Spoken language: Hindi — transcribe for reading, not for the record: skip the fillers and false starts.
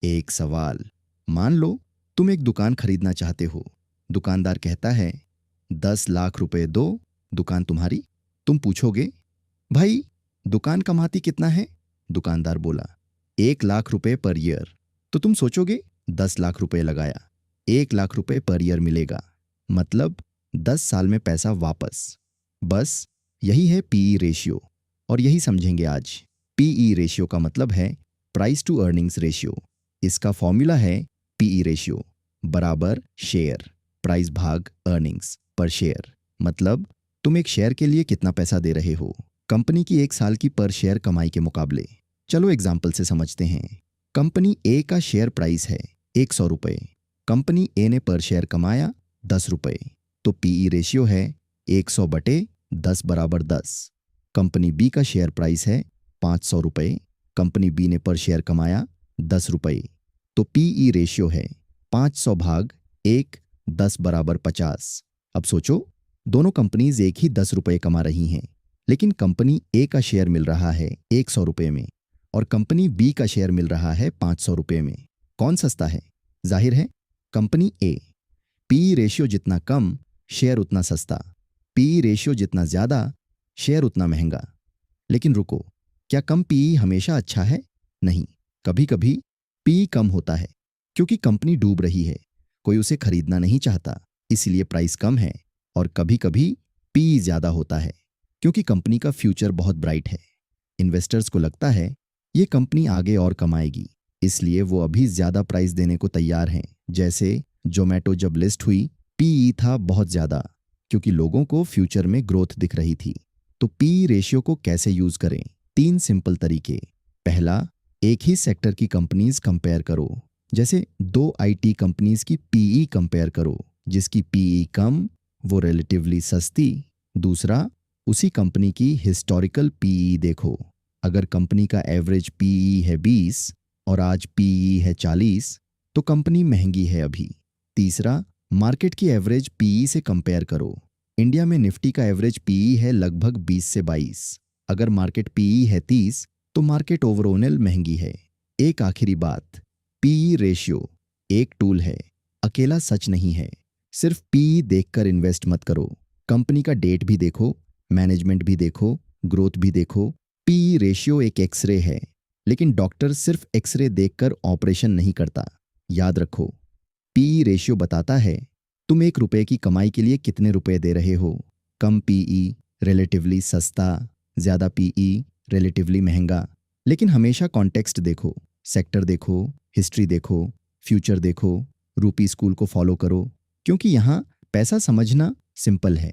एक सवाल। मान लो तुम एक दुकान खरीदना चाहते हो। दुकानदार कहता है 10 लाख रुपए दो, दुकान तुम्हारी। तुम पूछोगे, भाई दुकान कमाती कितना है? दुकानदार बोला 1 लाख रुपए पर ईयर। तो तुम सोचोगे 10 लाख रुपए लगाया, 1 लाख रुपए पर ईयर मिलेगा, मतलब 10 साल में पैसा वापस। बस यही है पीई रेशियो, और यही समझेंगे आज। पीई रेशियो का मतलब है प्राइस टू अर्निंग्स रेशियो। इसका फॉर्मूला है पीई रेशियो बराबर शेयर, प्राइस भाग अर्निंग्स पर शेयर। मतलब तुम एक शेयर के लिए कितना पैसा दे रहे हो कंपनी की 1 साल की पर शेयर कमाई के मुकाबले। चलो एग्जाम्पल से समझते हैं। कंपनी ए का शेयर प्राइस है 100 रुपये। कंपनी ए ने पर शेयर कमाया 10 रुपये, तो पीई रेशियो है 100/10 बराबर 10। कंपनी बी का शेयर प्राइस है 500 रुपये। कंपनी बी ने पर शेयर कमाया 10 रुपये, तो पीई रेशियो है 500 भाग 1, 10 बराबर 50। अब सोचो, दोनों कंपनीज एक ही 10 रुपये कमा रही हैं, लेकिन कंपनी ए का शेयर मिल रहा है 100 रुपये में और कंपनी बी का शेयर मिल रहा है 500 रुपये में। कौन सस्ता है? जाहिर है कंपनी ए। पीई रेशियो जितना कम, शेयर उतना सस्ता। पीई रेशियो जितना ज्यादा, शेयर उतना महंगा। लेकिन रुको, क्या कम पीई हमेशा अच्छा है? नहीं, कभी कभी पीई कम होता है क्योंकि कंपनी डूब रही है, कोई उसे खरीदना नहीं चाहता, इसलिए प्राइस कम है। और कभी कभी पीई ज्यादा होता है क्योंकि कंपनी का फ्यूचर बहुत ब्राइट है। इन्वेस्टर्स को लगता है ये कंपनी आगे और कमाएगी, इसलिए वो अभी ज्यादा प्राइस देने को तैयार हैं। जैसे जोमेटो जब लिस्ट हुई, पीई था बहुत ज्यादा क्योंकि लोगों को फ्यूचर में ग्रोथ दिख रही थी। तो पीई रेशियो को कैसे यूज करें? 3 सिंपल तरीके। पहला, एक ही सेक्टर की कंपनीज कंपेयर करो। जैसे 2 आईटी कंपनीज की पीई कंपेयर करो, जिसकी पीई कम वो रिलेटिवली सस्ती। दूसरा, उसी कंपनी की हिस्टोरिकल पीई देखो। अगर कंपनी का एवरेज पीई है 20 और आज पीई है 40, तो कंपनी महंगी है अभी। तीसरा, मार्केट की एवरेज पीई से कंपेयर करो। इंडिया में निफ्टी का एवरेज पीई है लगभग 20 से 22। अगर मार्केट पीई है 30, तो मार्केट ओवरऑल महंगी है। एक आखिरी बात, पीई रेशियो एक टूल है, अकेला सच नहीं है। सिर्फ पीई देखकर इन्वेस्ट मत करो, कंपनी का डेट भी देखो, मैनेजमेंट भी देखो, ग्रोथ भी देखो। पीई रेशियो एक एक्सरे है, लेकिन डॉक्टर सिर्फ एक्सरे देखकर ऑपरेशन नहीं करता। याद रखो, पीई रेशियो बताता है तुम 1 रुपये की कमाई के लिए कितने रुपए दे रहे हो। कम पीई रिलेटिवली सस्ता, ज्यादा पीई रिलेटिवली महंगा। लेकिन हमेशा कॉन्टेक्स्ट देखो, सेक्टर देखो, हिस्ट्री देखो, फ्यूचर देखो, रूपी स्कूल को फॉलो करो, क्योंकि यहाँ पैसा समझना सिंपल है,